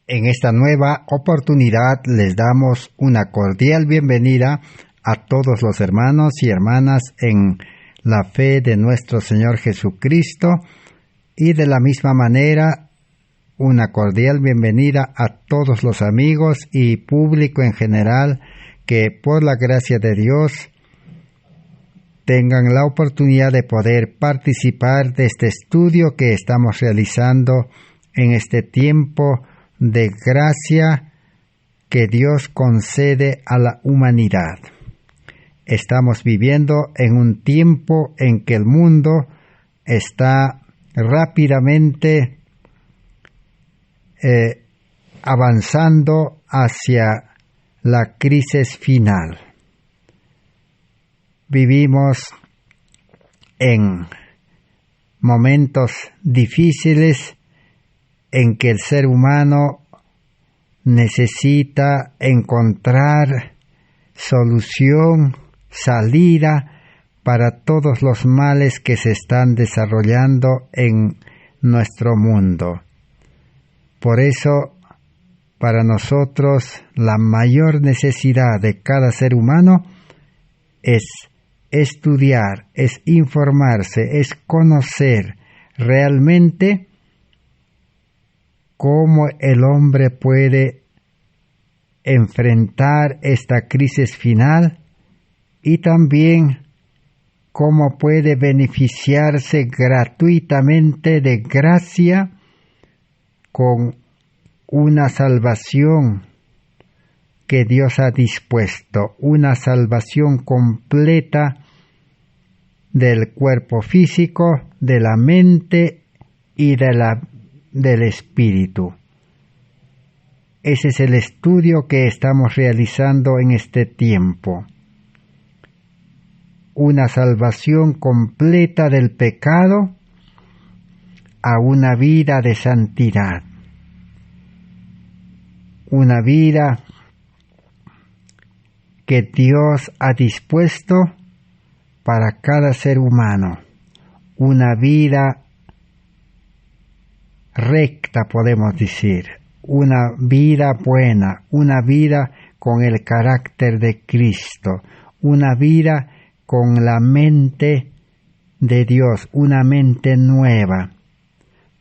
En esta nueva oportunidad les damos una cordial bienvenida a todos los hermanos y hermanas en la fe de nuestro Señor Jesucristo y de la misma manera una cordial bienvenida a todos los amigos y público en general que por la gracia de Dios tengan la oportunidad de poder participar de este estudio que estamos realizando en este tiempo de gracia que Dios concede a la humanidad. Estamos viviendo en un tiempo en que el mundo está rápidamente avanzando hacia la crisis final. Vivimos en momentos difíciles en que el ser humano necesita encontrar solución, salida para todos los males que se están desarrollando en nuestro mundo. Por eso, para nosotros, la mayor necesidad de cada ser humano es estudiar, es informarse, es conocer realmente cómo el hombre puede enfrentar esta crisis final y también cómo puede beneficiarse gratuitamente de gracia con una salvación que Dios ha dispuesto, una salvación completa del cuerpo físico, de la mente y del espíritu. Ese es el estudio que estamos realizando en este tiempo. Una salvación completa del pecado a una vida de santidad. Una vida que Dios ha dispuesto para cada ser humano. Una vida recta, podemos decir, una vida buena, una vida con el carácter de Cristo, una vida con la mente de Dios, una mente nueva,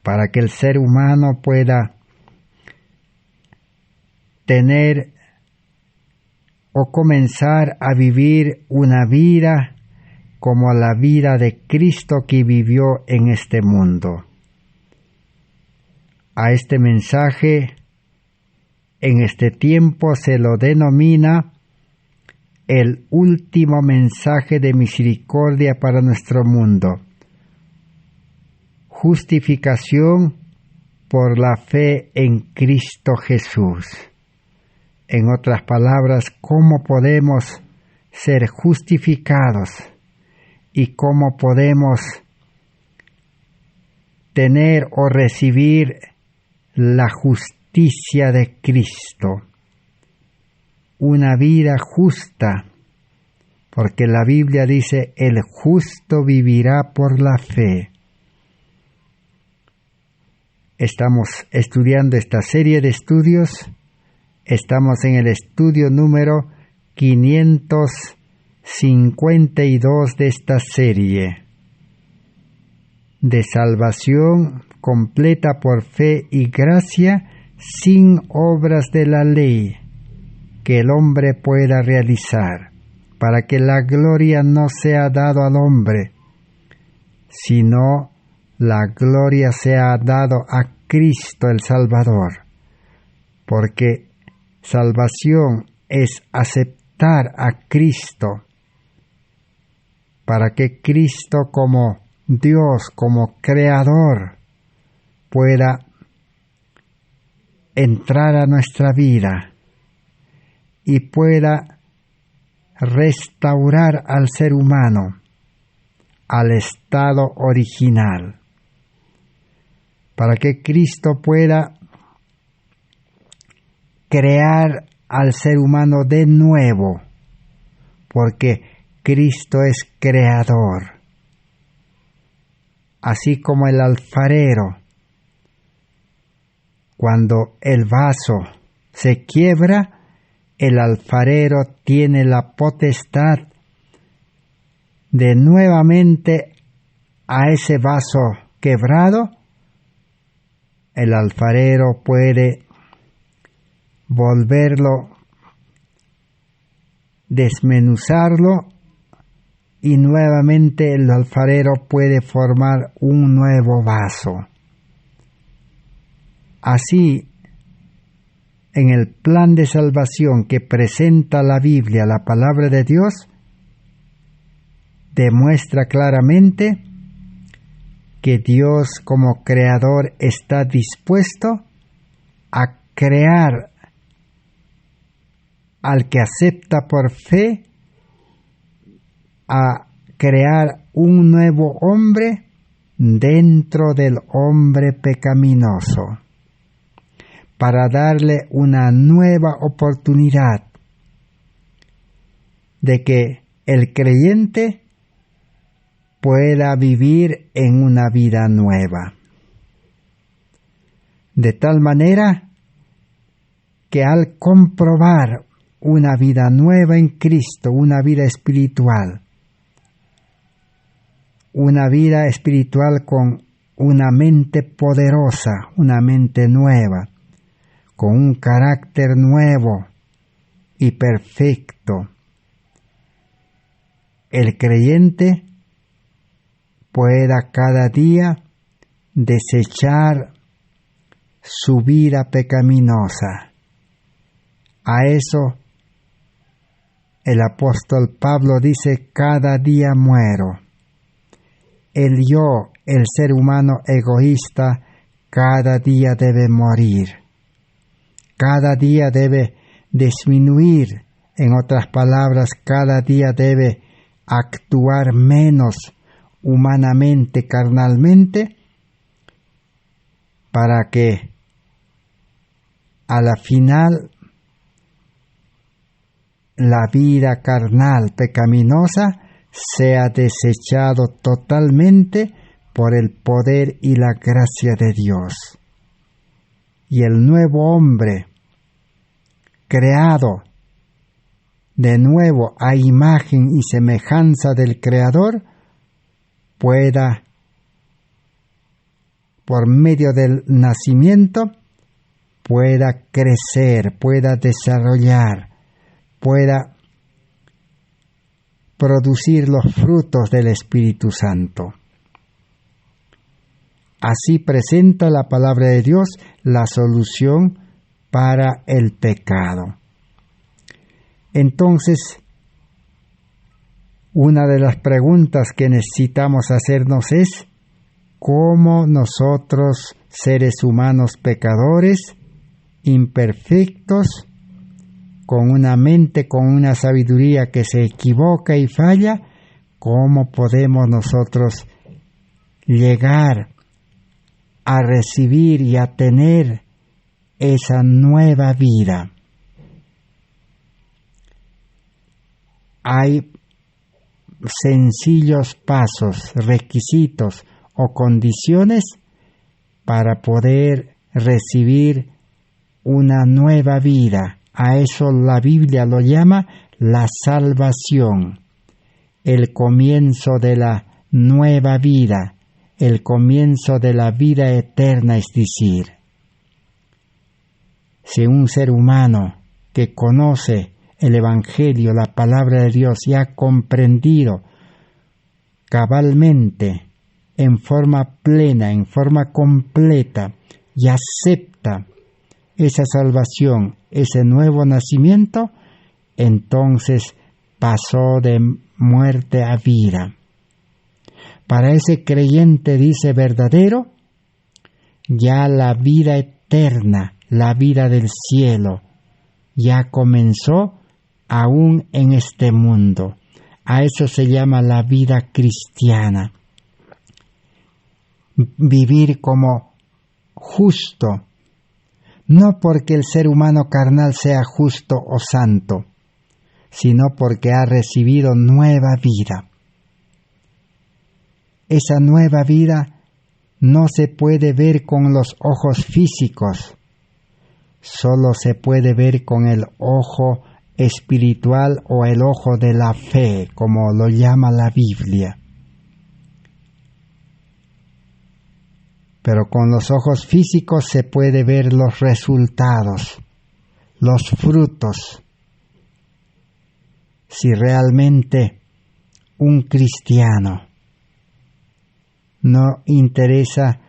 para que el ser humano pueda tener o comenzar a vivir una vida como la vida de Cristo que vivió en este mundo. A este mensaje, en este tiempo se lo denomina el último mensaje de misericordia para nuestro mundo. Justificación por la fe en Cristo Jesús. En otras palabras, ¿cómo podemos ser justificados y cómo podemos tener o recibir la justicia de Cristo? Una vida justa, porque la Biblia dice, el justo vivirá por la fe. Estamos estudiando esta serie de estudios. Estamos en el estudio número 552 de esta serie de salvación completa por fe y gracia sin obras de la ley que el hombre pueda realizar, para que la gloria no sea dado al hombre, sino la gloria sea dado a Cristo el Salvador, porque salvación es aceptar a Cristo, para que Cristo como Dios, como Creador, pueda entrar a nuestra vida y pueda restaurar al ser humano al estado original, para que Cristo pueda crear al ser humano de nuevo, porque Cristo es creador. Así como el alfarero Cuando el vaso se quiebra, el alfarero tiene la potestad de nuevamente a ese vaso quebrado, el alfarero puede volverlo, desmenuzarlo, y nuevamente el alfarero puede formar un nuevo vaso. Así, en el plan de salvación que presenta la Biblia, la palabra de Dios, demuestra claramente que Dios como creador está dispuesto a crear al que acepta por fe, a crear un nuevo hombre dentro del hombre pecaminoso, para darle una nueva oportunidad de que el creyente pueda vivir en una vida nueva. De tal manera que al comprobar una vida nueva en Cristo, una vida espiritual con una mente poderosa, una mente nueva, con un carácter nuevo y perfecto, el creyente pueda cada día desechar su vida pecaminosa. A eso el apóstol Pablo dice: cada día muero. El yo, el ser humano egoísta, cada día debe morir. Cada día debe disminuir. En otras palabras, cada día debe actuar menos humanamente, carnalmente, para que a la final la vida carnal pecaminosa sea desechado totalmente por el poder y la gracia de Dios. Y el nuevo hombre, creado de nuevo a imagen y semejanza del Creador, pueda, por medio del nacimiento, pueda crecer, pueda desarrollar, pueda producir los frutos del Espíritu Santo. Así presenta la palabra de Dios la solución para el pecado. Entonces, una de las preguntas que necesitamos hacernos es: ¿cómo nosotros, seres humanos pecadores, imperfectos, con una mente, con una sabiduría que se equivoca y falla, cómo podemos nosotros llegar a recibir y a tener esa nueva vida? Hay sencillos pasos, requisitos o condiciones para poder recibir una nueva vida. A eso la Biblia lo llama la salvación, el comienzo de la nueva vida, el comienzo de la vida eterna, es decir, si un ser humano que conoce el Evangelio, la palabra de Dios, y ha comprendido cabalmente, en forma plena, en forma completa, y acepta esa salvación, ese nuevo nacimiento, entonces pasó de muerte a vida. Para ese creyente, dice, verdadero, ya la vida eterna, la vida del cielo, ya comenzó aún en este mundo. A eso se llama la vida cristiana. Vivir como justo, no porque el ser humano carnal sea justo o santo, sino porque ha recibido nueva vida. Esa nueva vida no se puede ver con los ojos físicos, solo se puede ver con el ojo espiritual o el ojo de la fe, como lo llama la Biblia. Pero con los ojos físicos se puede ver los resultados, los frutos. Si realmente un cristiano no interesa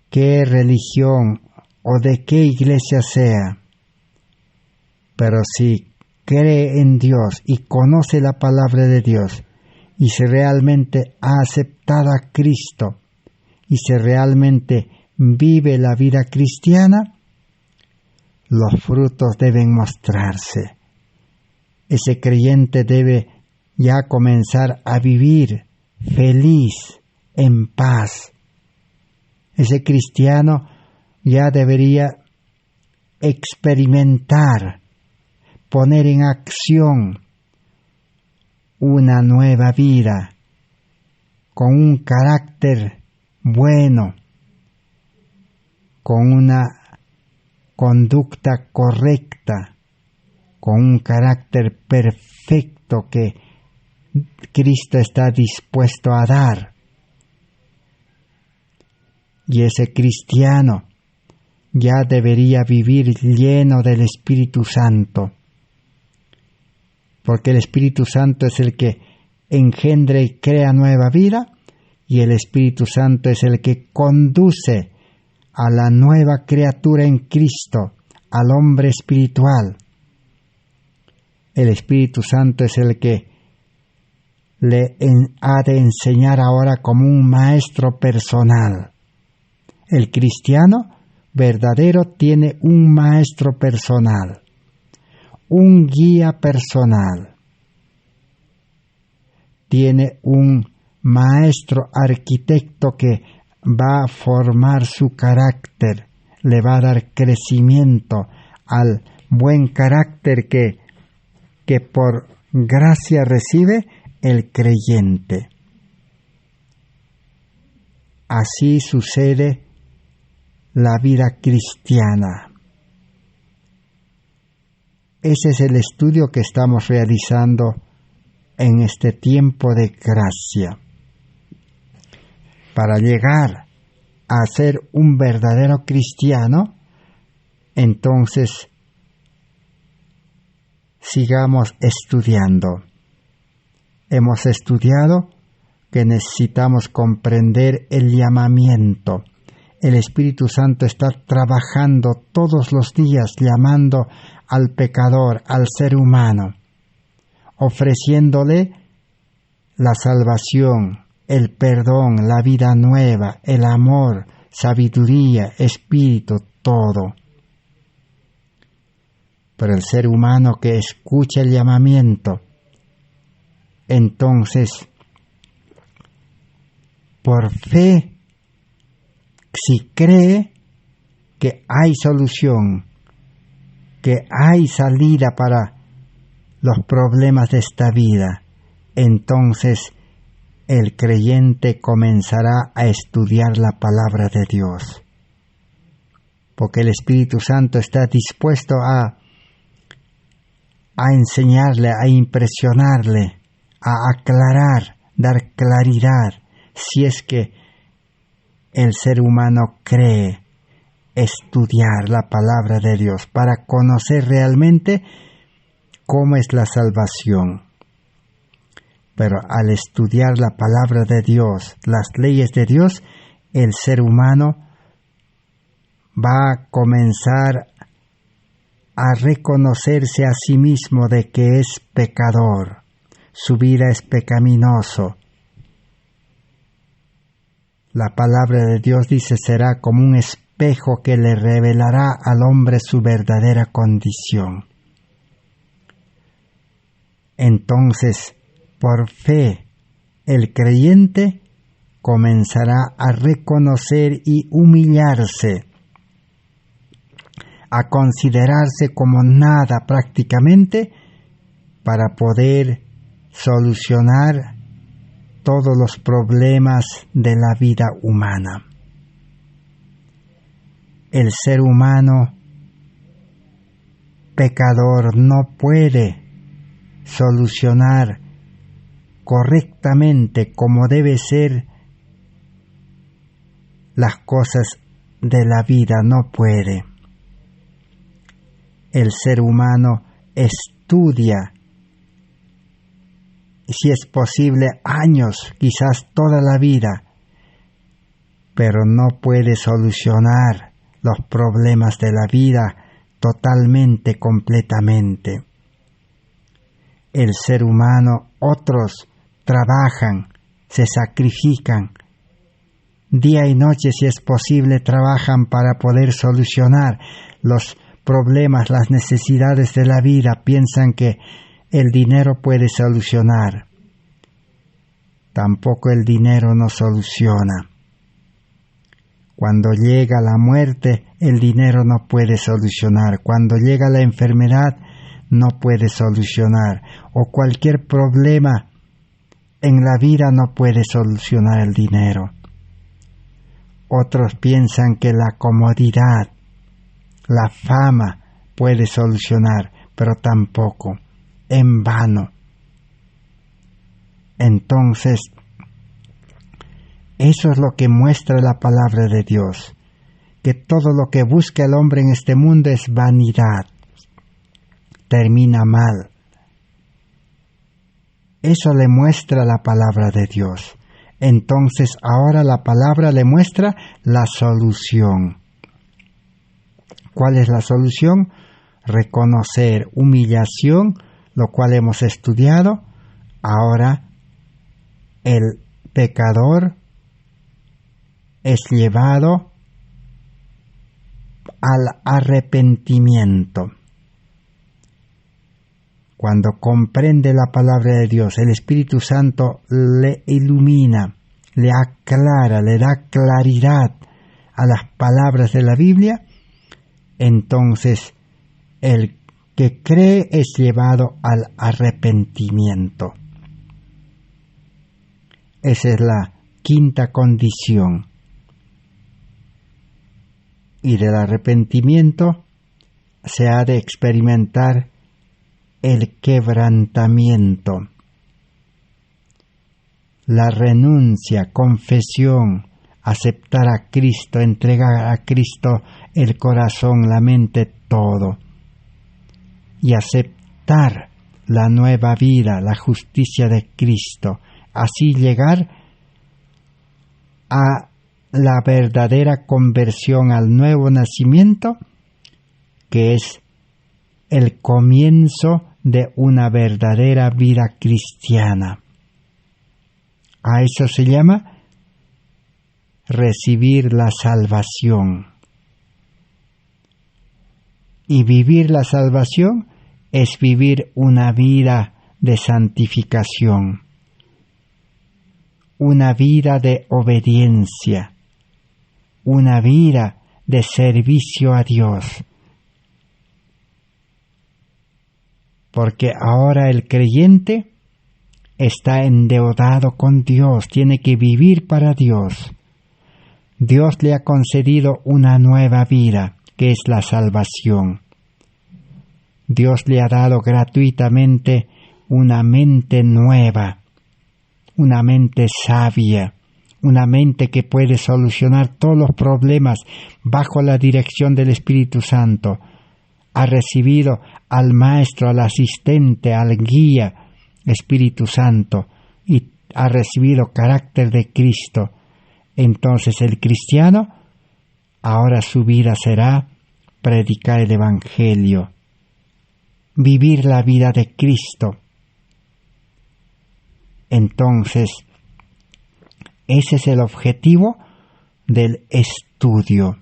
qué religión o de qué iglesia sea, pero si cree en Dios y conoce la palabra de Dios, y si realmente ha aceptado a Cristo, y si realmente vive la vida cristiana, los frutos deben mostrarse. Ese creyente debe ya comenzar a vivir feliz, en paz. Ese cristiano ya debería experimentar, poner en acción una nueva vida con un carácter bueno, con una conducta correcta, con un carácter perfecto que Cristo está dispuesto a dar. Y ese cristiano ya debería vivir lleno del Espíritu Santo, porque el Espíritu Santo es el que engendra y crea nueva vida, y el Espíritu Santo es el que conduce a la nueva criatura en Cristo, al hombre espiritual. El Espíritu Santo es el que le ha de enseñar ahora como un maestro personal. El cristiano verdadero tiene un maestro personal, un guía personal, tiene un maestro arquitecto que va a formar su carácter, le va a dar crecimiento al buen carácter que por gracia recibe el creyente. Así sucede la vida cristiana. Ese es el estudio que estamos realizando en este tiempo de gracia. Para llegar a ser un verdadero cristiano, entonces sigamos estudiando. Hemos estudiado que necesitamos comprender el llamamiento. El Espíritu Santo está trabajando todos los días, llamando al pecador, al ser humano, ofreciéndole la salvación, el perdón, la vida nueva, el amor, sabiduría, espíritu, todo. Pero el ser humano que escucha el llamamiento, entonces, por fe, si cree que hay solución, que hay salida para los problemas de esta vida, entonces el creyente comenzará a estudiar la palabra de Dios. Porque el Espíritu Santo está dispuesto a enseñarle, a impresionarle, a aclarar, dar claridad, si es que el ser humano cree estudiar la palabra de Dios para conocer realmente cómo es la salvación. Pero al estudiar la palabra de Dios, las leyes de Dios, el ser humano va a comenzar a reconocerse a sí mismo de que es pecador, su vida es pecaminoso. La palabra de Dios dice será como un espejo que le revelará al hombre su verdadera condición. Entonces, por fe, el creyente comenzará a reconocer y humillarse, a considerarse como nada prácticamente para poder solucionar todos los problemas de la vida humana. El ser humano pecador no puede solucionar correctamente como debe ser las cosas de la vida, no puede. El ser humano estudia, si es posible, años, quizás toda la vida, pero no puede solucionar los problemas de la vida totalmente, completamente. El ser humano, otros trabajan, se sacrifican, día y noche si es posible trabajan para poder solucionar los problemas, las necesidades de la vida, piensan que el dinero puede solucionar. Tampoco el dinero no soluciona. Cuando llega la muerte, el dinero no puede solucionar. Cuando llega la enfermedad, no puede solucionar. O cualquier problema en la vida no puede solucionar el dinero. Otros piensan que la comodidad, la fama puede solucionar, pero tampoco, en vano. Entonces, eso es lo que muestra la palabra de Dios, que todo lo que busca el hombre en este mundo es vanidad, termina mal. Eso le muestra la palabra de Dios. Entonces ahora la palabra le muestra la solución. ¿Cuál es la solución? Reconocer, humillación, lo cual hemos estudiado. Ahora el pecador es llevado al arrepentimiento. Cuando comprende la palabra de Dios, el Espíritu Santo le ilumina, le aclara, le da claridad a las palabras de la Biblia, entonces el que cree es llevado al arrepentimiento. Esa es la quinta condición. Y del arrepentimiento se ha de experimentar el quebrantamiento, la renuncia, confesión, aceptar a Cristo, entregar a Cristo el corazón, la mente, todo, y aceptar la nueva vida, la justicia de Cristo, así llegar a la verdadera conversión, al nuevo nacimiento, que es el comienzo de una verdadera vida cristiana. A eso se llama recibir la salvación. Y vivir la salvación es vivir una vida de santificación, una vida de obediencia, una vida de servicio a Dios. Porque ahora el creyente está endeudado con Dios, tiene que vivir para Dios. Dios le ha concedido una nueva vida, que es la salvación. Dios le ha dado gratuitamente una mente nueva, una mente sabia, una mente que puede solucionar todos los problemas bajo la dirección del Espíritu Santo. Ha recibido al Maestro, al asistente, al guía, Espíritu Santo, y ha recibido carácter de Cristo. Entonces el cristiano, ahora su vida será predicar el Evangelio, vivir la vida de Cristo. Entonces, ese es el objetivo del estudio.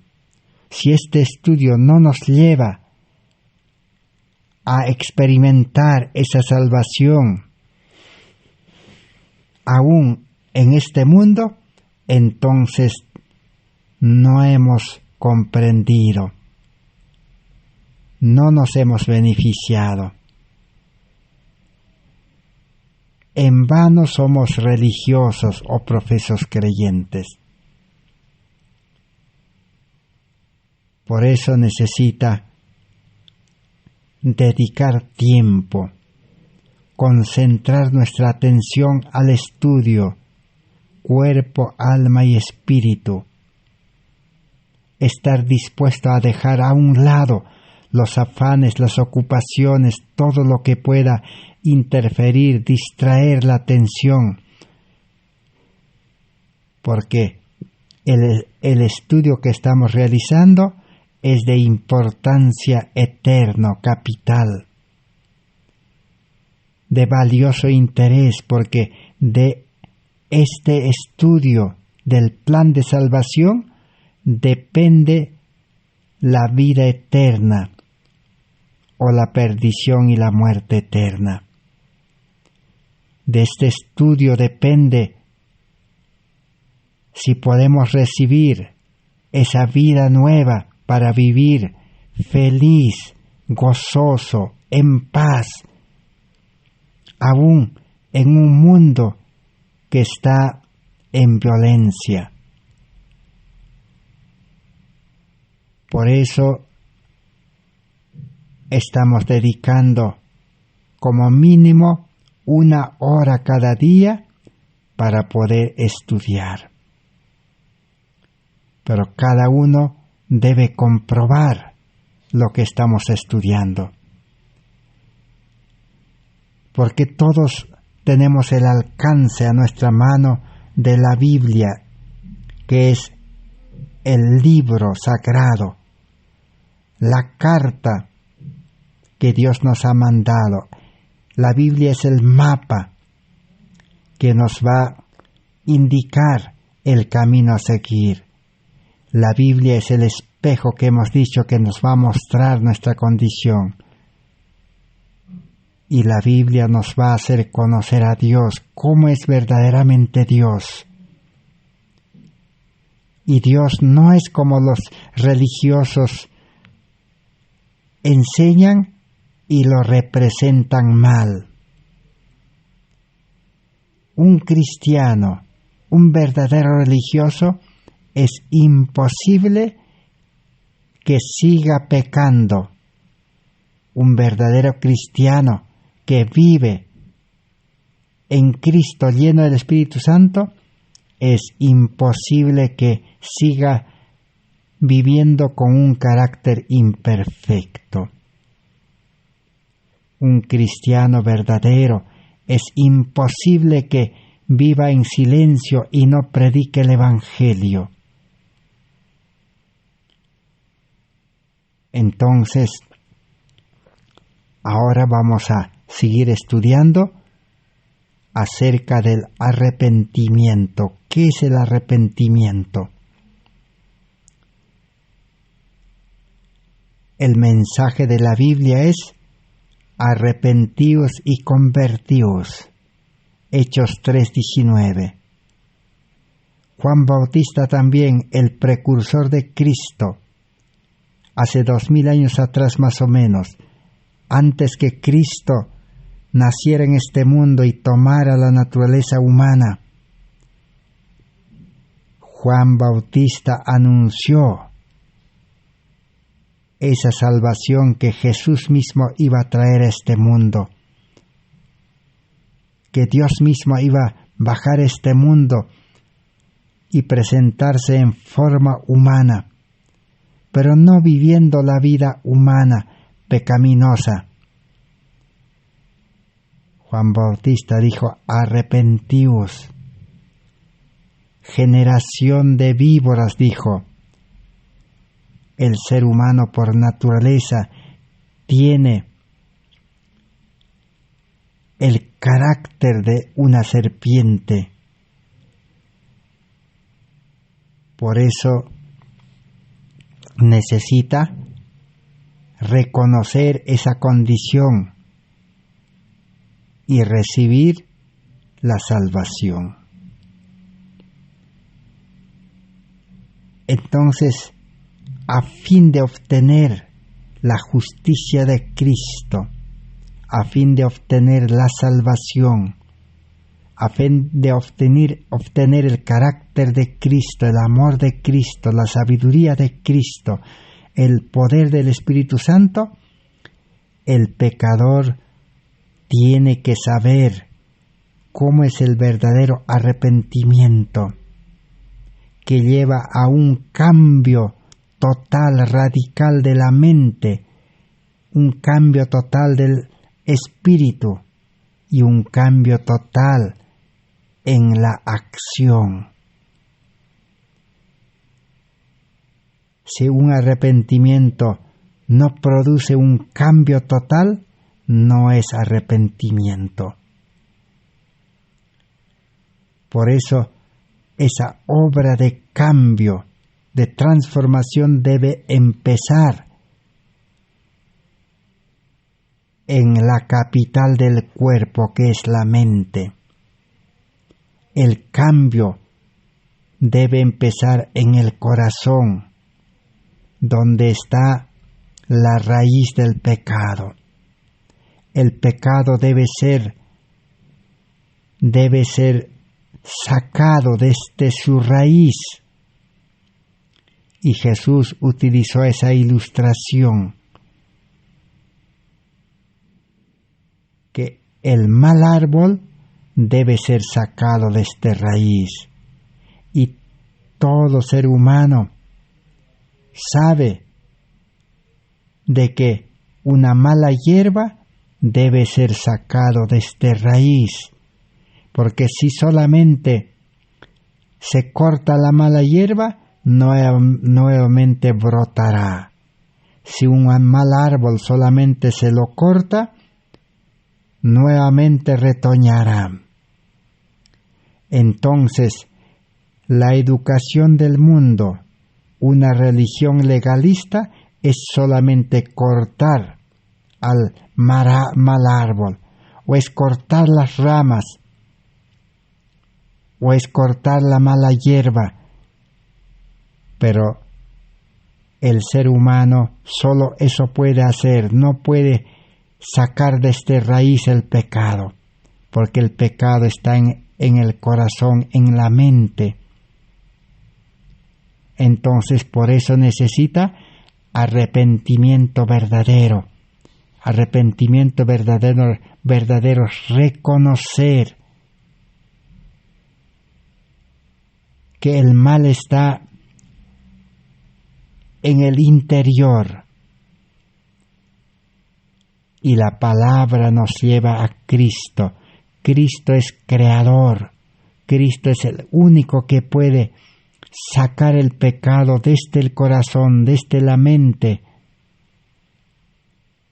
Si este estudio no nos lleva a experimentar esa salvación aún en este mundo, entonces no hemos comprendido, no nos hemos beneficiado. En vano somos religiosos o profesos creyentes. Por eso necesita dedicar tiempo, concentrar nuestra atención al estudio, cuerpo, alma y espíritu. Estar dispuesto a dejar a un lado los afanes, las ocupaciones, todo lo que pueda interferir, distraer la atención, porque el estudio que estamos realizando es de importancia eterna, capital, de valioso interés, porque de este estudio del plan de salvación depende la vida eterna o la perdición y la muerte eterna. De este estudio depende si podemos recibir esa vida nueva para vivir feliz, gozoso, en paz, aún en un mundo que está en violencia. Por eso estamos dedicando como mínimo 1 hora cada día para poder estudiar. Pero cada uno debe comprobar lo que estamos estudiando, porque todos tenemos el alcance a nuestra mano de la Biblia, que es el libro sagrado, la carta que Dios nos ha mandado. La Biblia es el mapa que nos va a indicar el camino a seguir. La Biblia es el espejo que hemos dicho que nos va a mostrar nuestra condición. Y la Biblia nos va a hacer conocer a Dios, cómo es verdaderamente Dios. Y Dios no es como los religiosos enseñan y lo representan mal. Un cristiano, un verdadero religioso, es imposible que siga pecando. Un verdadero cristiano que vive en Cristo lleno del Espíritu Santo, es imposible que siga viviendo con un carácter imperfecto. Un cristiano verdadero es imposible que viva en silencio y no predique el Evangelio. Entonces, ahora vamos a seguir estudiando acerca del arrepentimiento. ¿Qué es el arrepentimiento? El mensaje de la Biblia es: arrepentíos y convertíos. Hechos 3:19. Juan Bautista también, el precursor de Cristo, hace 2000 años atrás más o menos, antes que Cristo naciera en este mundo y tomara la naturaleza humana, Juan Bautista anunció esa salvación que Jesús mismo iba a traer a este mundo, que Dios mismo iba a bajar a este mundo y presentarse en forma humana, pero no viviendo la vida humana pecaminosa. Juan Bautista dijo: arrepentíos. Generación de víboras, dijo. El ser humano por naturaleza tiene el carácter de una serpiente. Por eso necesita reconocer esa condición y recibir la salvación. Entonces, a fin de obtener la justicia de Cristo, a fin de obtener la salvación, a fin de obtener el carácter de Cristo, el amor de Cristo, la sabiduría de Cristo, el poder del Espíritu Santo, el pecador tiene que saber cómo es el verdadero arrepentimiento, que lleva a un cambio total, radical de la mente, un cambio total del espíritu y un cambio total en la acción. Si un arrepentimiento no produce un cambio total, no es arrepentimiento. Por eso, esa obra de cambio, de transformación debe empezar en la capital del cuerpo, que es la mente. El cambio debe empezar en el corazón, donde está la raíz del pecado. El pecado debe ser sacado desde su raíz. Y Jesús utilizó esa ilustración, que el mal árbol debe ser sacado desde raíz. Y todo ser humano sabe de que una mala hierba debe ser sacado desde raíz, porque si solamente se corta la mala hierba, nuevamente brotará. Si un mal árbol solamente se lo corta, nuevamente retoñará. Entonces, la educación del mundo, una religión legalista, es solamente cortar al mal árbol, o es cortar las ramas, o es cortar la mala hierba. Pero el ser humano solo eso puede hacer, no puede sacar desde raíz el pecado, porque el pecado está en el corazón, en la mente. Entonces, por eso necesita arrepentimiento verdadero. Arrepentimiento verdadero, reconocer que el mal está en el interior. Y la palabra nos lleva a Cristo. Cristo es creador. Cristo es el único que puede sacar el pecado desde el corazón, desde la mente,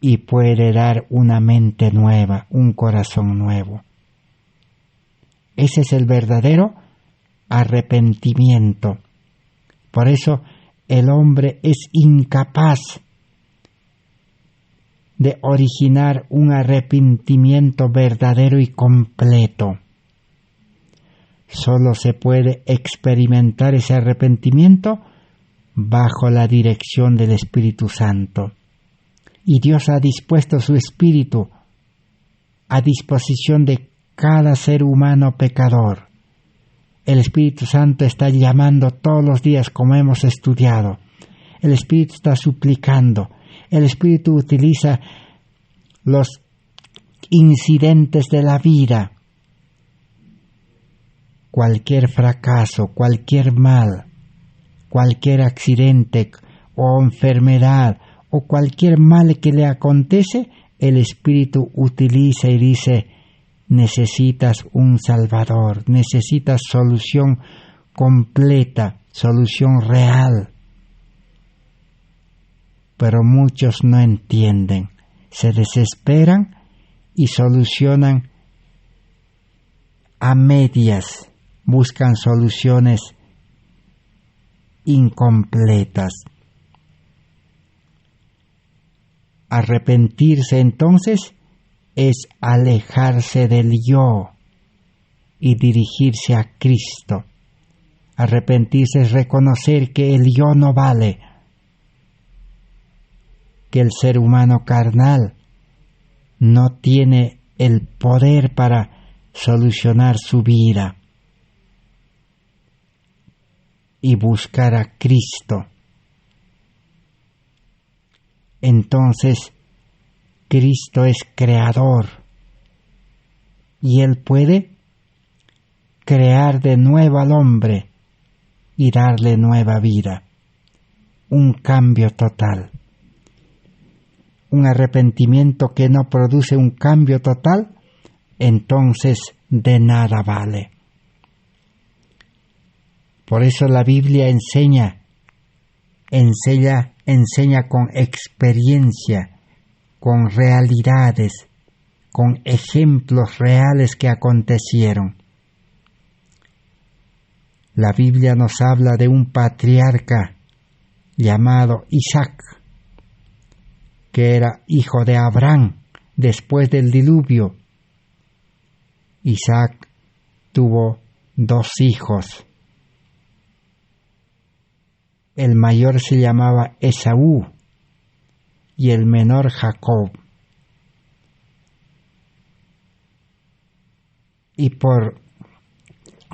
y puede dar una mente nueva, un corazón nuevo. Ese es el verdadero arrepentimiento. Por eso el hombre es incapaz de originar un arrepentimiento verdadero y completo. Solo se puede experimentar ese arrepentimiento bajo la dirección del Espíritu Santo. Y Dios ha dispuesto su Espíritu a disposición de cada ser humano pecador. El Espíritu Santo está llamando todos los días, como hemos estudiado. El Espíritu está suplicando. El Espíritu utiliza los incidentes de la vida. Cualquier fracaso, cualquier mal, cualquier accidente o enfermedad o cualquier mal que le acontece, el Espíritu utiliza y dice: necesitas un Salvador, necesitas solución completa, solución real. Pero muchos no entienden, se desesperan y solucionan a medias, buscan soluciones incompletas. Arrepentirse entonces es alejarse del yo y dirigirse a Cristo. Arrepentirse es reconocer que el yo no vale, que el ser humano carnal no tiene el poder para solucionar su vida, y buscar a Cristo. Entonces, Cristo es creador y Él puede crear de nuevo al hombre y darle nueva vida, un cambio total. Un arrepentimiento que no produce un cambio total, entonces de nada vale. Por eso la Biblia enseña con experiencia, con realidades, con ejemplos reales que acontecieron. La Biblia nos habla de un patriarca llamado Isaac, que era hijo de Abraham después del diluvio. Isaac tuvo 2 hijos. El mayor se llamaba Esaú y el menor Jacob. Y por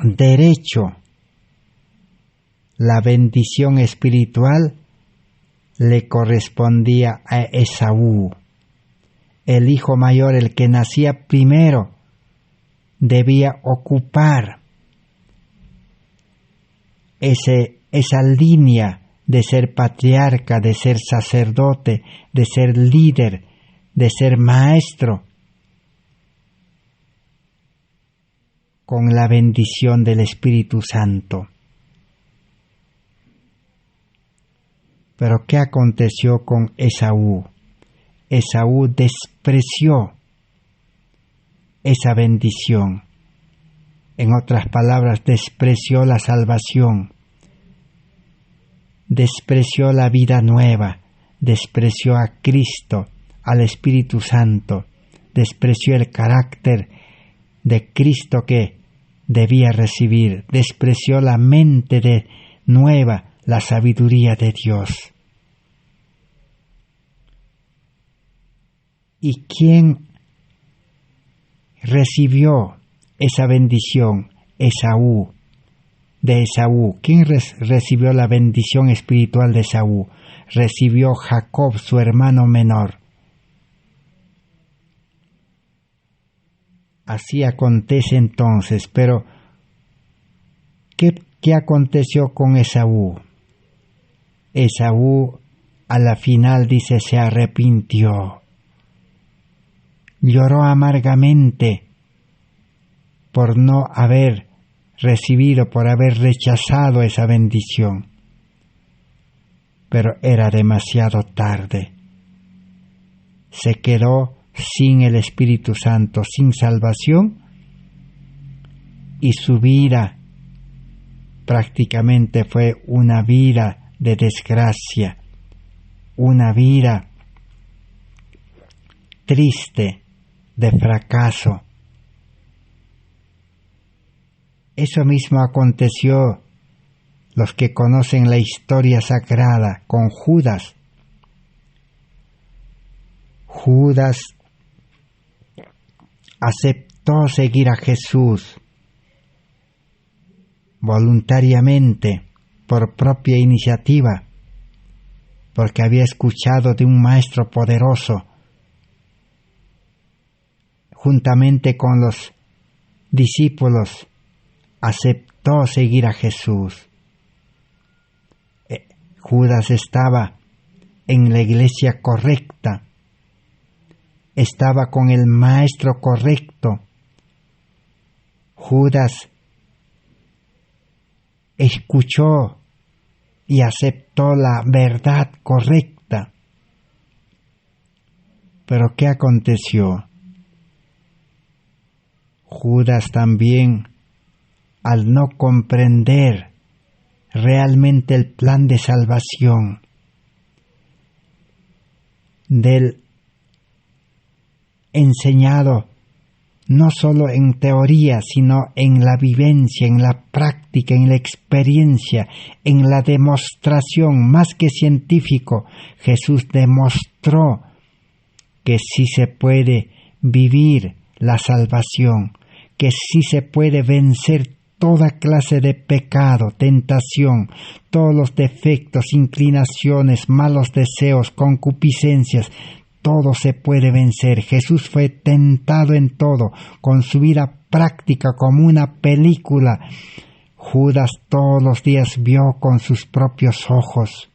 derecho, la bendición espiritual le correspondía a Esaú. El hijo mayor, el que nacía primero, debía ocupar esa línea de ser patriarca, de ser sacerdote, de ser líder, de ser maestro, con la bendición del Espíritu Santo. Pero ¿qué aconteció con Esaú? Esaú despreció esa bendición. En otras palabras, despreció la salvación, despreció la vida nueva, despreció a Cristo, al Espíritu Santo, despreció el carácter de Cristo que debía recibir, despreció la mente nueva, la sabiduría de Dios. ¿Y quién recibió esa bendición? Esaú. De Esaú. ¿Quién recibió la bendición espiritual de Esaú? Recibió Jacob, su hermano menor. Así acontece entonces, pero ¿qué aconteció con Esaú? Esaú a la final dice se arrepintió. Lloró amargamente por no haber recibido, por haber rechazado esa bendición. Pero era demasiado tarde. Se quedó sin el Espíritu Santo, sin salvación, y su vida prácticamente fue una vida de desgracia, una vida triste, de fracaso. Eso mismo aconteció, los que conocen la historia sagrada, con Judas. Judas aceptó seguir a Jesús voluntariamente, por propia iniciativa, porque había escuchado de un maestro poderoso. Juntamente con los discípulos, aceptó seguir a Jesús. Judas estaba en la iglesia correcta, estaba con el maestro correcto. Judas escuchó y aceptó la verdad correcta. Pero ¿qué aconteció? Judas también, al no comprender realmente el plan de salvación del enseñado no solo en teoría, sino en la vivencia, en la práctica, en la experiencia, en la demostración, más que científico, Jesús demostró que sí se puede vivir la salvación, que sí se puede vencer toda clase de pecado, tentación, todos los defectos, inclinaciones, malos deseos, concupiscencias, todo se puede vencer. Jesús fue tentado en todo, con su vida práctica como una película. Judas todos los días vio con sus propios ojos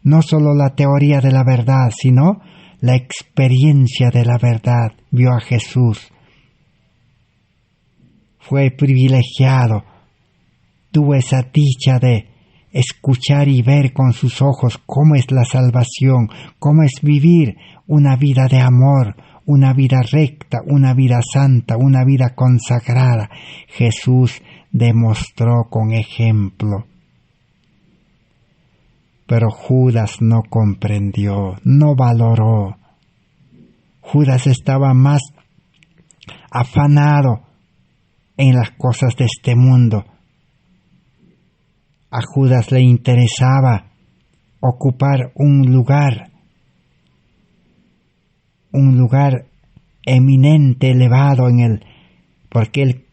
no solo la teoría de la verdad, sino la experiencia de la verdad. Vio a Jesús. Fue privilegiado. Tuvo esa dicha de escuchar y ver con sus ojos cómo es la salvación, cómo es vivir una vida de amor, una vida recta, una vida santa, una vida consagrada. Jesús demostró con ejemplo. Pero Judas no comprendió, no valoró. Judas estaba más afanado en las cosas de este mundo. A Judas le interesaba ocupar un lugar eminente, elevado porque él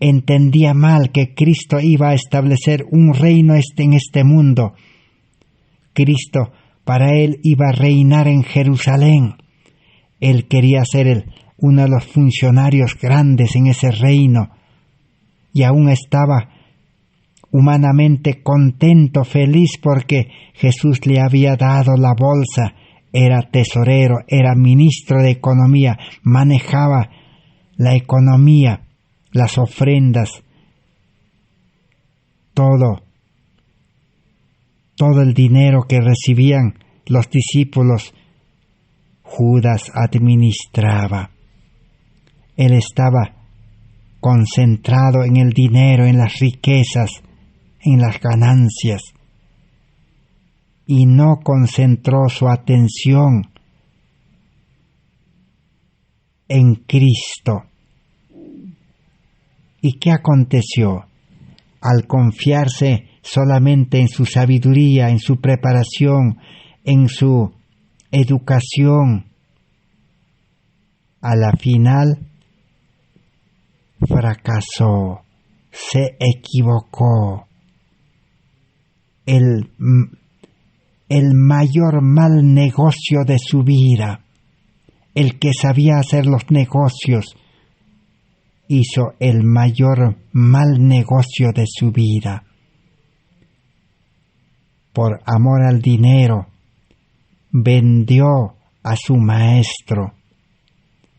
entendía mal que Cristo iba a establecer un reino en este mundo. Cristo para él iba a reinar en Jerusalén. Él quería ser uno de los funcionarios grandes en ese reino y aún estaba humanamente contento, feliz porque Jesús le había dado la bolsa. Era tesorero, era ministro de economía, manejaba la economía, las ofrendas, todo el dinero que recibían los discípulos, Judas administraba. Él estaba concentrado en el dinero, en las riquezas, en las ganancias, y no concentró su atención en Cristo. ¿Y qué aconteció? Al confiarse solamente en su sabiduría, en su preparación, en su educación, a la final fracasó, se equivocó. El mayor mal negocio de su vida, el que sabía hacer los negocios, hizo el mayor mal negocio de su vida. Por amor al dinero, vendió a su maestro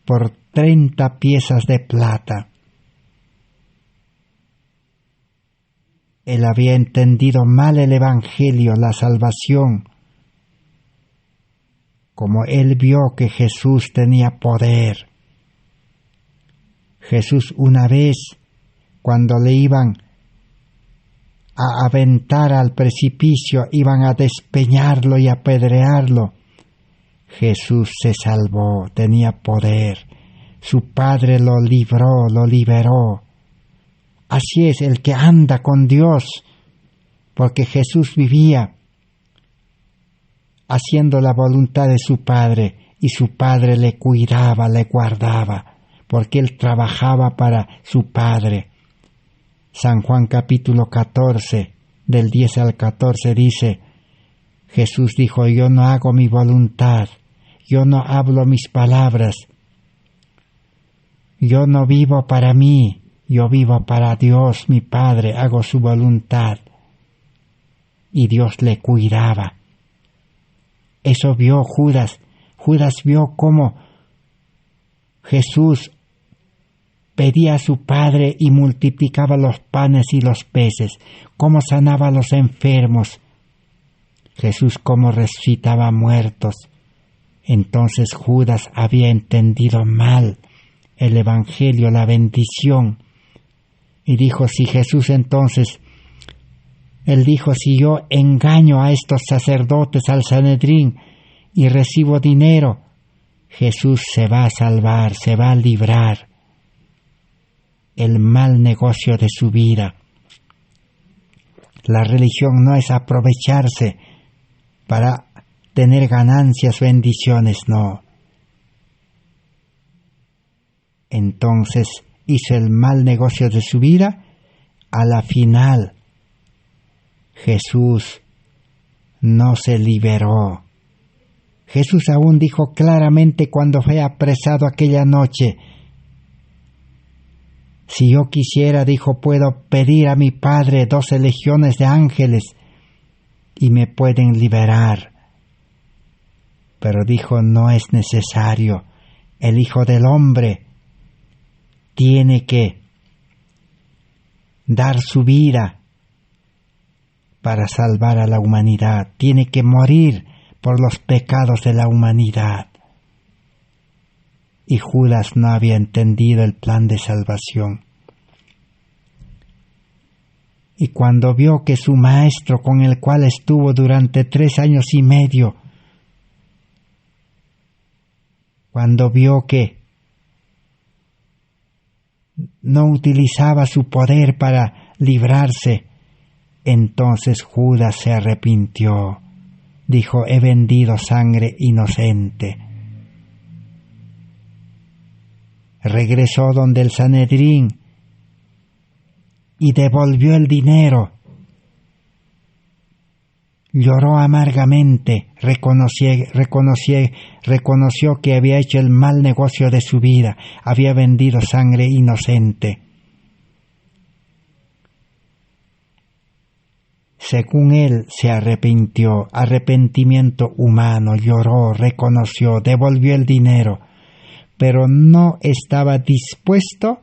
por 30 piezas de plata. Él había entendido mal el Evangelio, la salvación. Como él vio que Jesús tenía poder. Jesús una vez, cuando le iban a aventar al precipicio, iban a despeñarlo y apedrearlo, Jesús se salvó, tenía poder. Su Padre lo libró, lo liberó. Así es el que anda con Dios, porque Jesús vivía haciendo la voluntad de su Padre, y su Padre le cuidaba, le guardaba, porque él trabajaba para su Padre. San Juan capítulo 14, del 10 al 14 dice, Jesús dijo, yo no hago mi voluntad, yo no hablo mis palabras, yo no vivo para mí, yo vivo para Dios, mi Padre, hago su voluntad. Y Dios le cuidaba. Eso vio Judas. Judas vio cómo Jesús pedía a su Padre y multiplicaba los panes y los peces, cómo sanaba a los enfermos. Jesús cómo resucitaba muertos. Entonces Judas había entendido mal el Evangelio, la bendición. Y dijo, si Jesús entonces, él dijo, si yo engaño a estos sacerdotes, al Sanedrín, y recibo dinero, Jesús se va a salvar, se va a librar. El mal negocio de su vida. La religión no es aprovecharse para tener ganancias, bendiciones, no. Entonces hizo el mal negocio de su vida. A la final, Jesús no se liberó. Jesús aún dijo claramente cuando fue apresado aquella noche: si yo quisiera, dijo, puedo pedir a mi Padre 12 legiones de ángeles y me pueden liberar. Pero dijo, no es necesario. El Hijo del Hombre tiene que dar su vida para salvar a la humanidad. Tiene que morir por los pecados de la humanidad. Y Judas no había entendido el plan de salvación. Y cuando vio que su maestro, con el cual estuvo durante 3 años y medio, cuando vio que no utilizaba su poder para librarse, entonces Judas se arrepintió. Dijo, he vendido sangre inocente. Regresó donde el Sanedrín y devolvió el dinero. Lloró amargamente, reconoció que había hecho el mal negocio de su vida, había vendido sangre inocente. Según él se arrepintió, arrepentimiento humano, lloró, reconoció, devolvió el dinero, pero no estaba dispuesto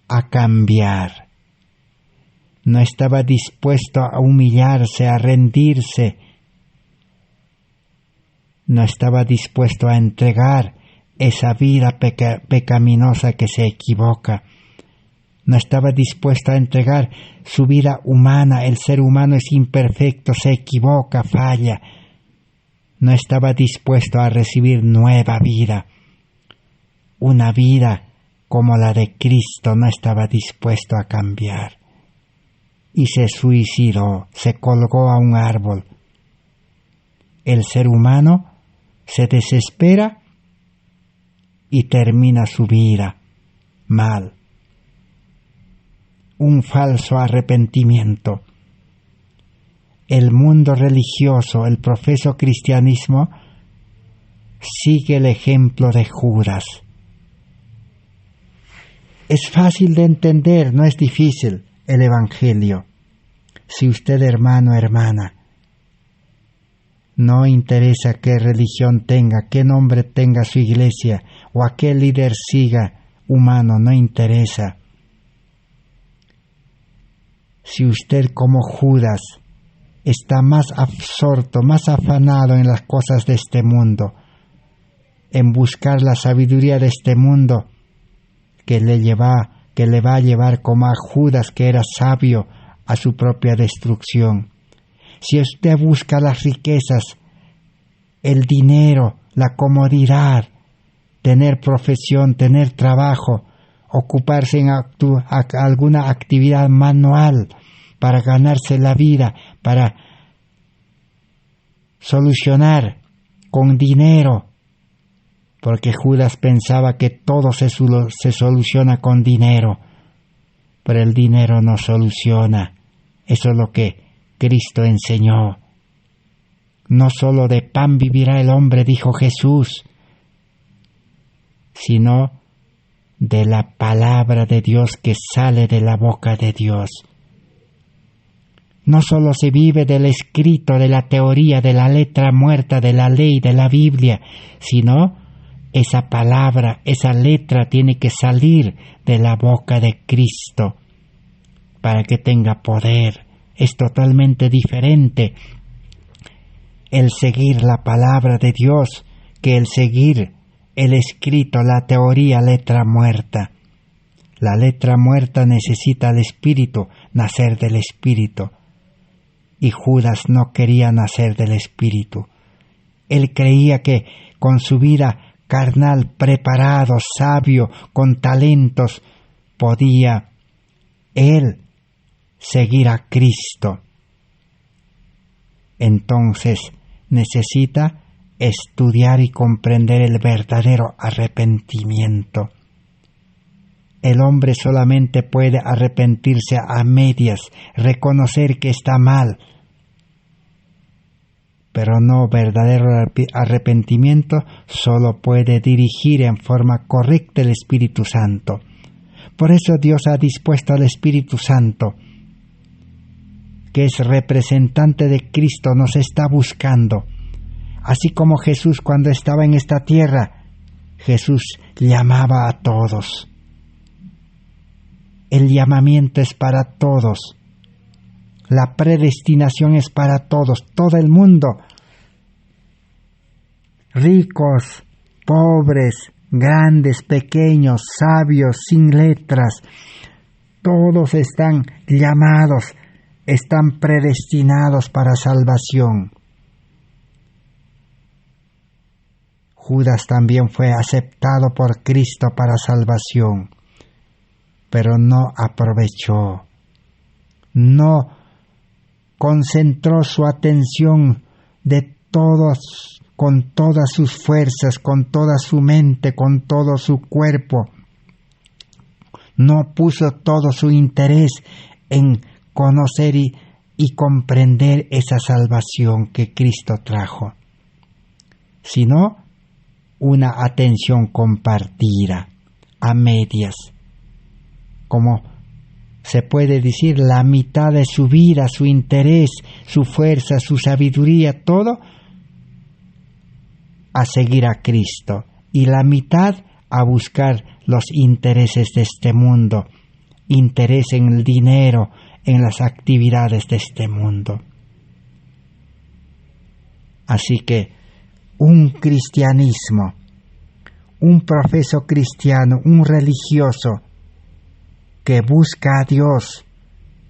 a cambiar. No estaba dispuesto a humillarse, a rendirse. No estaba dispuesto a entregar esa vida pecaminosa que se equivoca. No estaba dispuesto a entregar su vida humana. El ser humano es imperfecto, se equivoca, falla. No estaba dispuesto a recibir nueva vida. Una vida como la de Cristo. No estaba dispuesto a cambiar. Y se suicidó, se colgó a un árbol. El ser humano se desespera y termina su vida mal. Un falso arrepentimiento. El mundo religioso, el profeso cristianismo, sigue el ejemplo de Judas. Es fácil de entender, no es difícil. El Evangelio. Si usted, hermano, hermana, no interesa qué religión tenga, qué nombre tenga su iglesia o a qué líder siga humano, no interesa. Si usted, como Judas, está más absorto, más afanado en las cosas de este mundo, en buscar la sabiduría de este mundo que le va a llevar como a Judas, que era sabio, a su propia destrucción. Si usted busca las riquezas, el dinero, la comodidad, tener profesión, tener trabajo, ocuparse en alguna actividad manual para ganarse la vida, para solucionar con dinero, porque Judas pensaba que todo se soluciona con dinero, pero el dinero no soluciona. Eso es lo que Cristo enseñó. No solo de pan vivirá el hombre, dijo Jesús, sino de la palabra de Dios que sale de la boca de Dios. No solo se vive del escrito, de la teoría, de la letra muerta, de la ley, de la Biblia, sino esa palabra, esa letra tiene que salir de la boca de Cristo para que tenga poder. Es totalmente diferente el seguir la palabra de Dios que el seguir el escrito, la teoría, letra muerta. La letra muerta necesita el Espíritu, nacer del Espíritu. Y Judas no quería nacer del Espíritu. Él creía que con su vida carnal, preparado, sabio, con talentos, podía él seguir a Cristo. Entonces necesita estudiar y comprender el verdadero arrepentimiento. El hombre solamente puede arrepentirse a medias, reconocer que está mal, pero no verdadero arrepentimiento solo puede dirigir en forma correcta el Espíritu Santo. Por eso Dios ha dispuesto al Espíritu Santo, que es representante de Cristo, nos está buscando. Así como Jesús cuando estaba en esta tierra, Jesús llamaba a todos. El llamamiento es para todos. La predestinación es para todos, todo el mundo. Ricos, pobres, grandes, pequeños, sabios, sin letras, todos están llamados, están predestinados para salvación. Judas también fue aceptado por Cristo para salvación, pero no aprovechó, no concentró su atención con todas sus fuerzas, con toda su mente, con todo su cuerpo. No puso todo su interés en conocer y comprender esa salvación que Cristo trajo, sino una atención compartida, a medias, como se puede decir, la mitad de su vida, su interés, su fuerza, su sabiduría, todo a seguir a Cristo, y la mitad a buscar los intereses de este mundo, interés en el dinero, en las actividades de este mundo. Así que un cristianismo, un profeso cristiano, un religioso que busca a Dios,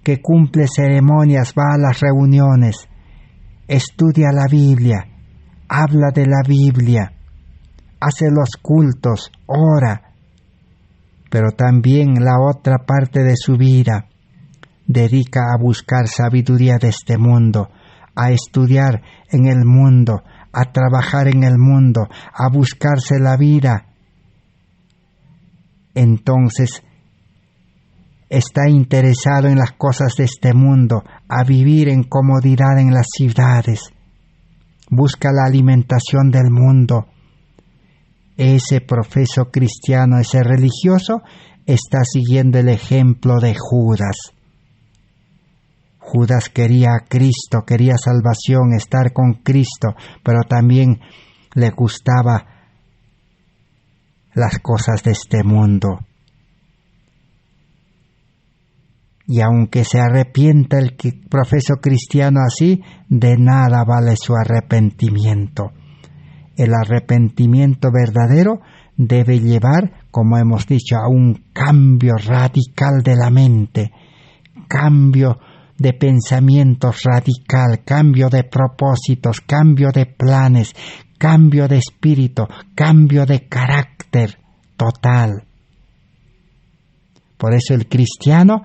que cumple ceremonias, va a las reuniones, estudia la Biblia, habla de la Biblia, hace los cultos, ora, pero también la otra parte de su vida dedica a buscar sabiduría de este mundo, a estudiar en el mundo, a trabajar en el mundo, a buscarse la vida. Entonces está interesado en las cosas de este mundo, a vivir en comodidad en las ciudades, busca la alimentación del mundo. Ese profeso cristiano, ese religioso, está siguiendo el ejemplo de Judas. Judas quería a Cristo, quería salvación, estar con Cristo, pero también le gustaba las cosas de este mundo. Y aunque se arrepienta el profeso cristiano así, de nada vale su arrepentimiento. El arrepentimiento verdadero debe llevar, como hemos dicho, a un cambio radical de la mente, cambio de pensamientos radical, cambio de propósitos, cambio de planes, cambio de espíritu, cambio de carácter total. Por eso el cristiano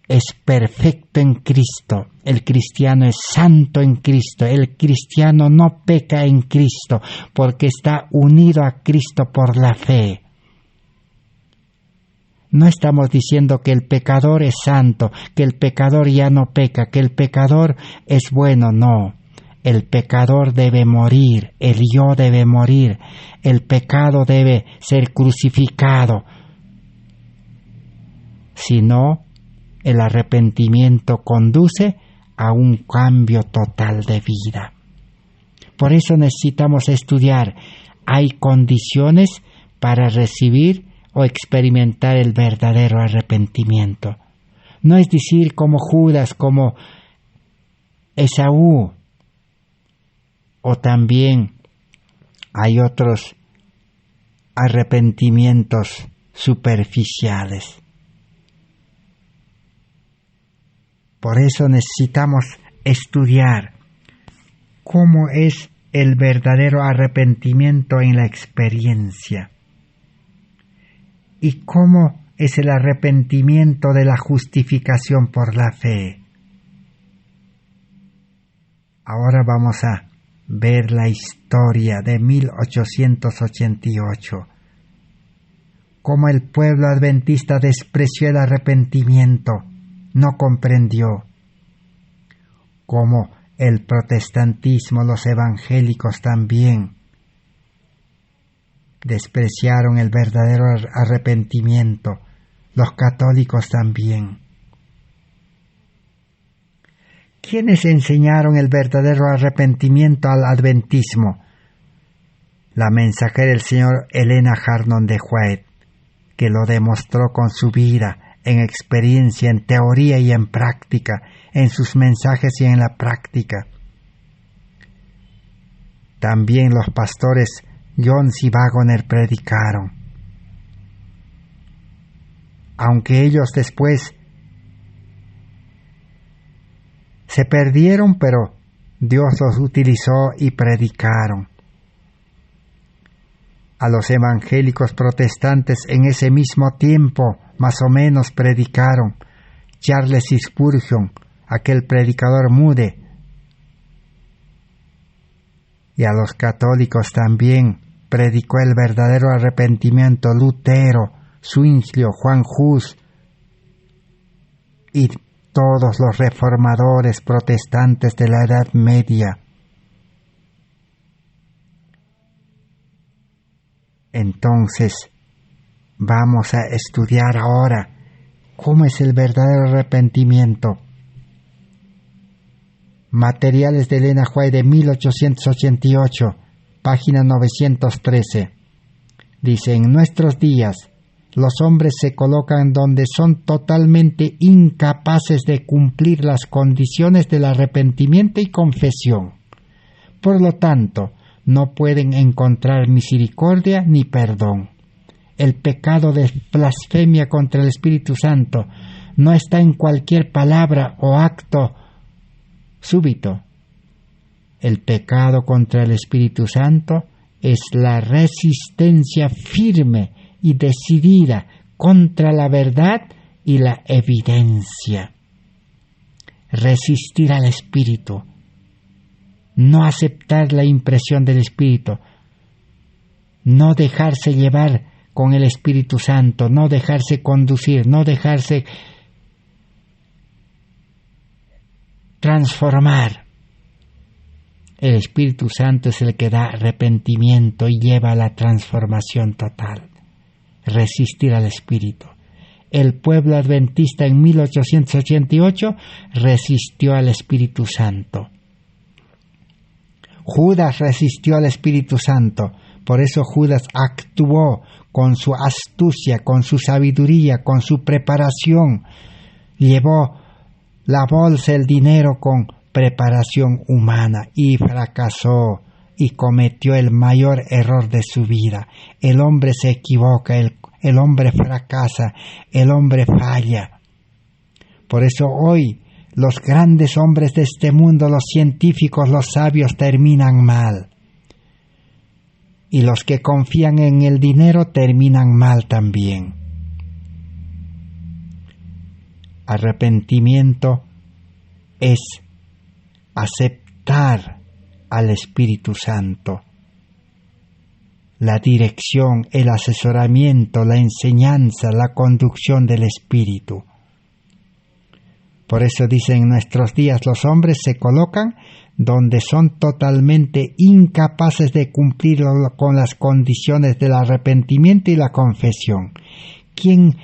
es perfecto en Cristo, el cristiano es santo en Cristo, el cristiano no peca en Cristo, porque está unido a Cristo por la fe. No estamos diciendo que el pecador es santo, que el pecador ya no peca, que el pecador es bueno, no. El pecador debe morir, el yo debe morir, el pecado debe ser crucificado. Si no, el arrepentimiento conduce a un cambio total de vida. Por eso necesitamos estudiar. Hay condiciones para recibir o experimentar el verdadero arrepentimiento. No es decir como Judas, como Esaú, o también hay otros arrepentimientos superficiales. Por eso necesitamos estudiar cómo es el verdadero arrepentimiento en la experiencia y cómo es el arrepentimiento de la justificación por la fe. Ahora vamos a ver la historia de 1888, cómo el pueblo adventista despreció el arrepentimiento, no comprendió, cómo el protestantismo, los evangélicos también despreciaron el verdadero arrepentimiento, los católicos también. ¿Quiénes enseñaron el verdadero arrepentimiento al adventismo? La mensajera del Señor Helena Hardon de White, que lo demostró con su vida, en experiencia, en teoría y en práctica, en sus mensajes y en la práctica. También los pastores Jones y Waggoner predicaron. Aunque ellos después se perdieron, pero Dios los utilizó y predicaron. A los evangélicos protestantes en ese mismo tiempo, más o menos, predicaron Charles Spurgeon, aquel predicador Moody. Y a los católicos también predicó el verdadero arrepentimiento Lutero, Zwinglio, Juan Hus y todos los reformadores protestantes de la Edad Media. Entonces, vamos a estudiar ahora cómo es el verdadero arrepentimiento. Materiales de Elena White de 1888, página 913. Dice: en nuestros días, los hombres se colocan donde son totalmente incapaces de cumplir las condiciones del arrepentimiento y confesión. Por lo tanto, no pueden encontrar misericordia ni perdón. El pecado de blasfemia contra el Espíritu Santo no está en cualquier palabra o acto súbito. El pecado contra el Espíritu Santo es la resistencia firme y decidida contra la verdad y la evidencia. Resistir al Espíritu, no aceptar la impresión del Espíritu, no dejarse llevar con el Espíritu Santo, no dejarse conducir, no dejarse transformar. El Espíritu Santo es el que da arrepentimiento y lleva a la transformación total. Resistir al Espíritu. El pueblo adventista en 1888 resistió al Espíritu Santo. Judas resistió al Espíritu Santo, por eso Judas actuó con su astucia, con su sabiduría, con su preparación. Llevó la bolsa, el dinero con preparación humana y fracasó y cometió el mayor error de su vida. El hombre se equivoca, el hombre fracasa, el hombre falla. Por eso hoy los grandes hombres de este mundo, los científicos, los sabios, terminan mal. Y los que confían en el dinero terminan mal también. Arrepentimiento es aceptar al Espíritu Santo, la dirección, el asesoramiento, la enseñanza, la conducción del Espíritu. Por eso dice: en nuestros días los hombres se colocan donde son totalmente incapaces de cumplir con las condiciones del arrepentimiento y la confesión. ¿Quién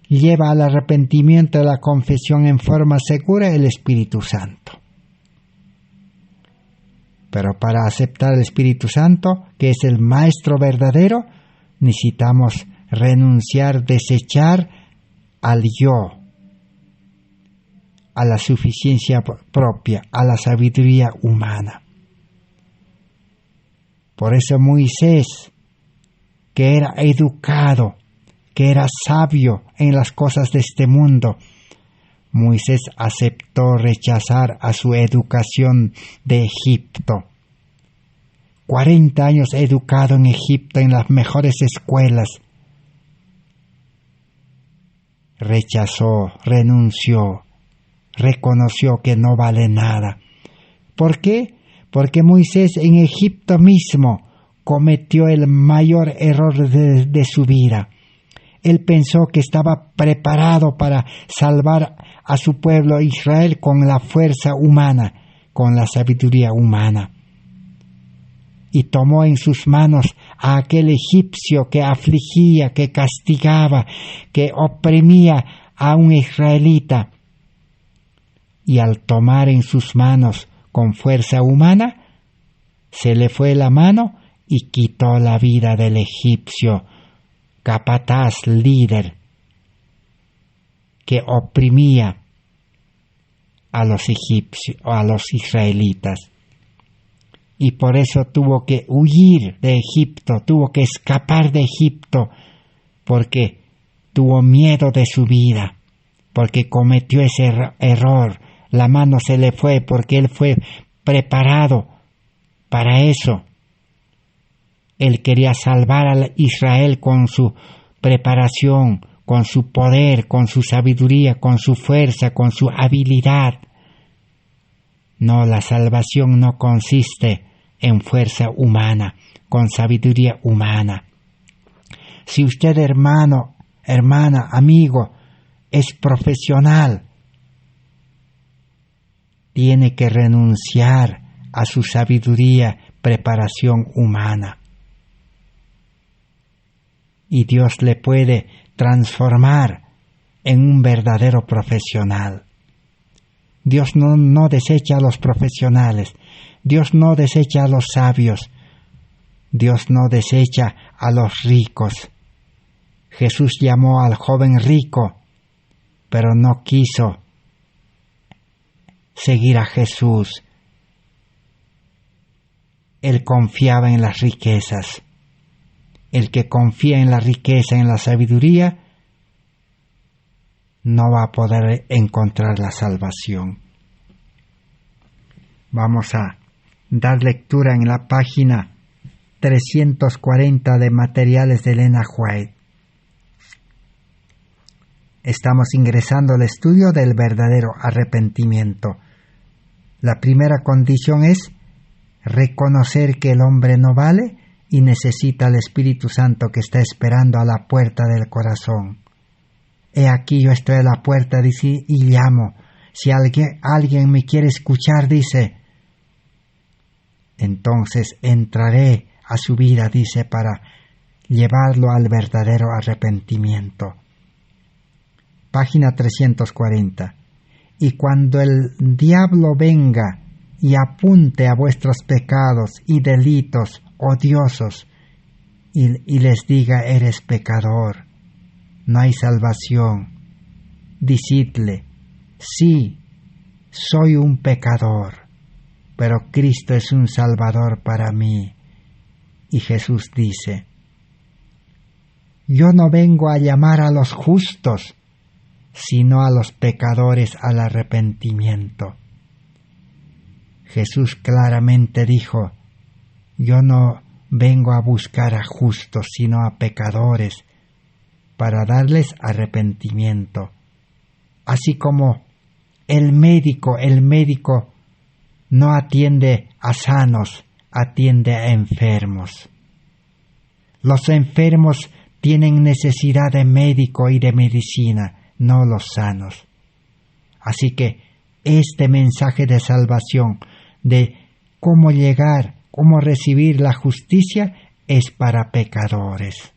lleva al arrepentimiento y a la confesión en forma segura? El Espíritu Santo. Pero para aceptar el Espíritu Santo, que es el Maestro verdadero, necesitamos renunciar, desechar al yo, a la suficiencia propia, a la sabiduría humana. Por eso Moisés, que era educado, que era sabio en las cosas de este mundo, Moisés aceptó rechazar a su educación de Egipto. 40 años educado en Egipto en las mejores escuelas. Rechazó, renunció, reconoció que no vale nada. ¿Por qué? Porque Moisés en Egipto mismo cometió el mayor error de su vida. Él pensó que estaba preparado para salvar a su pueblo Israel con la fuerza humana, con la sabiduría humana. Y tomó en sus manos a aquel egipcio que afligía, que castigaba, que oprimía a un israelita. Y al tomar en sus manos con fuerza humana, se le fue la mano y quitó la vida del egipcio, capataz, líder, que oprimía a los egipcios, a los israelitas. Y por eso tuvo que huir de Egipto, tuvo que escapar de Egipto, porque tuvo miedo de su vida, porque cometió ese error. La mano se le fue porque él fue preparado para eso. Él quería salvar a Israel con su preparación, con su poder, con su sabiduría, con su fuerza, con su habilidad. No, la salvación no consiste en fuerza humana, con sabiduría humana. Si usted, hermano, hermana, amigo, es profesional, tiene que renunciar a su sabiduría, preparación humana. Y Dios le puede transformar en un verdadero profesional. Dios no desecha a los profesionales. Dios no desecha a los sabios. Dios no desecha a los ricos. Jesús llamó al joven rico, pero no quiso seguir a Jesús. Él confiaba en las riquezas. El que confía en la riqueza, en la sabiduría, no va a poder encontrar la salvación. Vamos a dar lectura en la página 340 de Materiales de Elena White. Estamos ingresando al estudio del verdadero arrepentimiento. La primera condición es reconocer que el hombre no vale y necesita al Espíritu Santo que está esperando a la puerta del corazón. He aquí yo estoy a la puerta, dice, y llamo. Si alguien me quiere escuchar, dice, entonces entraré a su vida, dice, para llevarlo al verdadero arrepentimiento. Página 340. Y cuando el diablo venga y apunte a vuestros pecados y delitos odiosos y les diga, eres pecador, no hay salvación, decidle, sí, soy un pecador, pero Cristo es un Salvador para mí. Y Jesús dice, yo no vengo a llamar a los justos, sino a los pecadores al arrepentimiento. Jesús claramente dijo, yo no vengo a buscar a justos, sino a pecadores, para darles arrepentimiento. Así como el médico no atiende a sanos, atiende a enfermos. Los enfermos tienen necesidad de médico y de medicina, no los sanos. Así que este mensaje de salvación, de cómo llegar, cómo recibir la justicia, es para pecadores.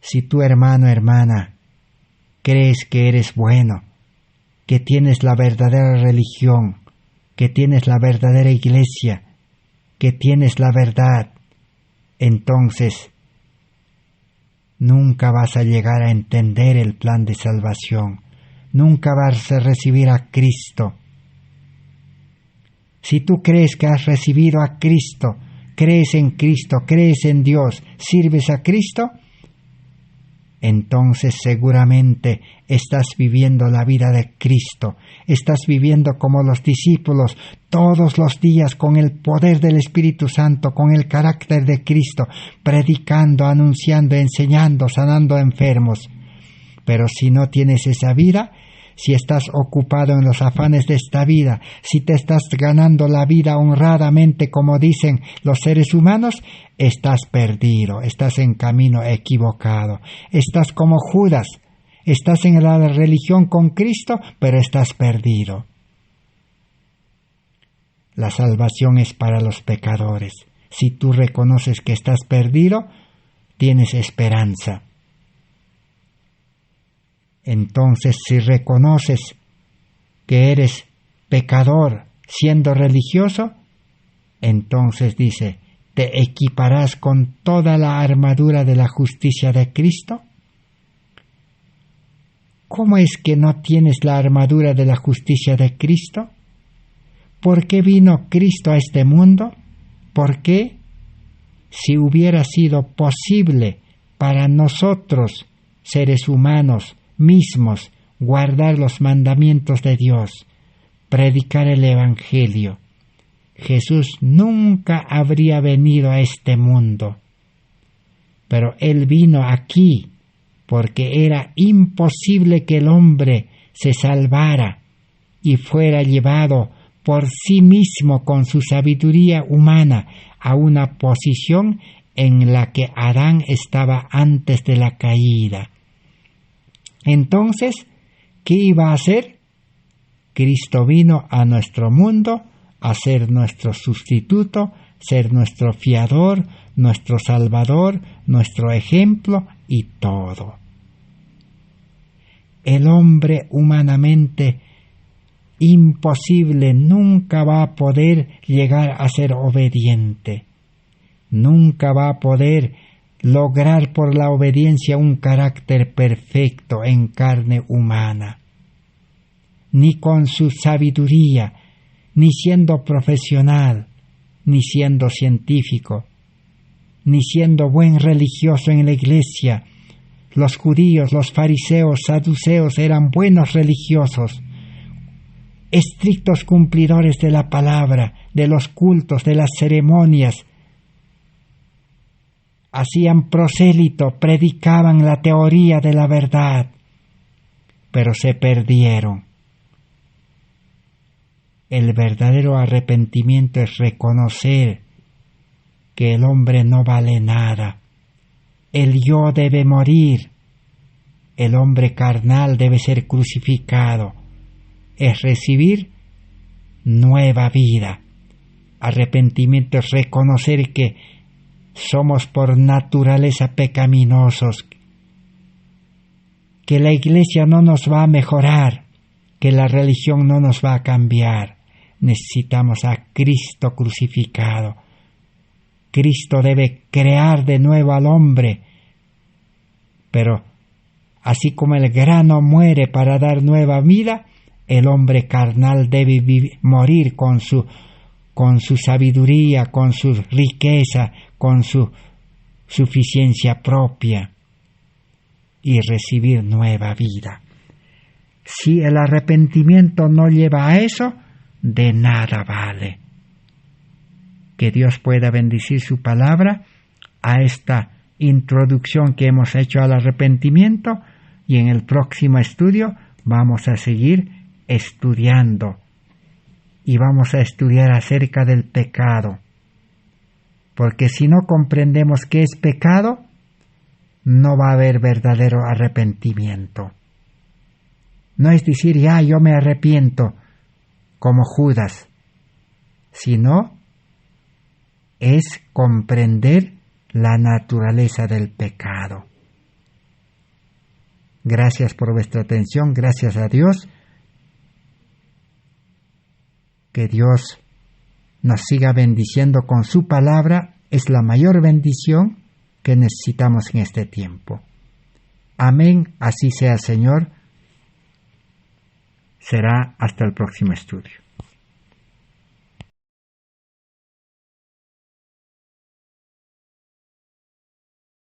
Si tú, hermano, hermana, crees que eres bueno, que tienes la verdadera religión, que tienes la verdadera iglesia, que tienes la verdad, entonces nunca vas a llegar a entender el plan de salvación, nunca vas a recibir a Cristo. Si tú crees que has recibido a Cristo, crees en Cristo, crees en Dios, sirves a Cristo, entonces seguramente estás viviendo la vida de Cristo, estás viviendo como los discípulos todos los días con el poder del Espíritu Santo, con el carácter de Cristo, predicando, anunciando, enseñando, sanando a enfermos. Pero si no tienes esa vida, si estás ocupado en los afanes de esta vida, si te estás ganando la vida honradamente como dicen los seres humanos, estás perdido, estás en camino equivocado, estás como Judas, estás en la religión con Cristo, pero estás perdido. La salvación es para los pecadores. Si tú reconoces que estás perdido, tienes esperanza. Entonces, si reconoces que eres pecador siendo religioso, entonces dice, ¿te equiparás con toda la armadura de la justicia de Cristo? ¿Cómo es que no tienes la armadura de la justicia de Cristo? ¿Por qué vino Cristo a este mundo? ¿Por qué? Si hubiera sido posible para nosotros, seres humanos mismos, guardar los mandamientos de Dios, predicar el Evangelio, Jesús nunca habría venido a este mundo. Pero Él vino aquí porque era imposible que el hombre se salvara y fuera llevado por sí mismo con su sabiduría humana a una posición en la que Adán estaba antes de la caída. Entonces, ¿qué iba a hacer? Cristo vino a nuestro mundo a ser nuestro sustituto, ser nuestro fiador, nuestro salvador, nuestro ejemplo y todo. El hombre humanamente imposible nunca va a poder llegar a ser obediente, nunca va a poder lograr por la obediencia un carácter perfecto en carne humana, ni con su sabiduría, ni siendo profesional, ni siendo científico, ni siendo buen religioso en la iglesia. Los judíos, los fariseos, saduceos eran buenos religiosos, estrictos cumplidores de la palabra, de los cultos, de las ceremonias. Hacían prosélito, predicaban la teoría de la verdad, pero se perdieron. El verdadero arrepentimiento es reconocer que el hombre no vale nada. El yo debe morir. El hombre carnal debe ser crucificado. Es recibir nueva vida. Arrepentimiento es reconocer que somos por naturaleza pecaminosos, que la iglesia no nos va a mejorar, que la religión no nos va a cambiar. Necesitamos a Cristo crucificado. Cristo debe crear de nuevo al hombre, pero así como el grano muere para dar nueva vida, el hombre carnal debe morir con su sabiduría, con su riqueza, con su suficiencia propia y recibir nueva vida. Si el arrepentimiento no lleva a eso, de nada vale. Que Dios pueda bendecir su palabra a esta introducción que hemos hecho al arrepentimiento, y en el próximo estudio vamos a seguir estudiando y vamos a estudiar acerca del pecado, porque si no comprendemos qué es pecado, no va a haber verdadero arrepentimiento. No es decir, ya yo me arrepiento como Judas, sino es comprender la naturaleza del pecado. Gracias por vuestra atención, gracias a Dios. Que Dios nos siga bendiciendo con su palabra, es la mayor bendición que necesitamos en este tiempo. Amén, así sea, Señor. Será hasta el próximo estudio.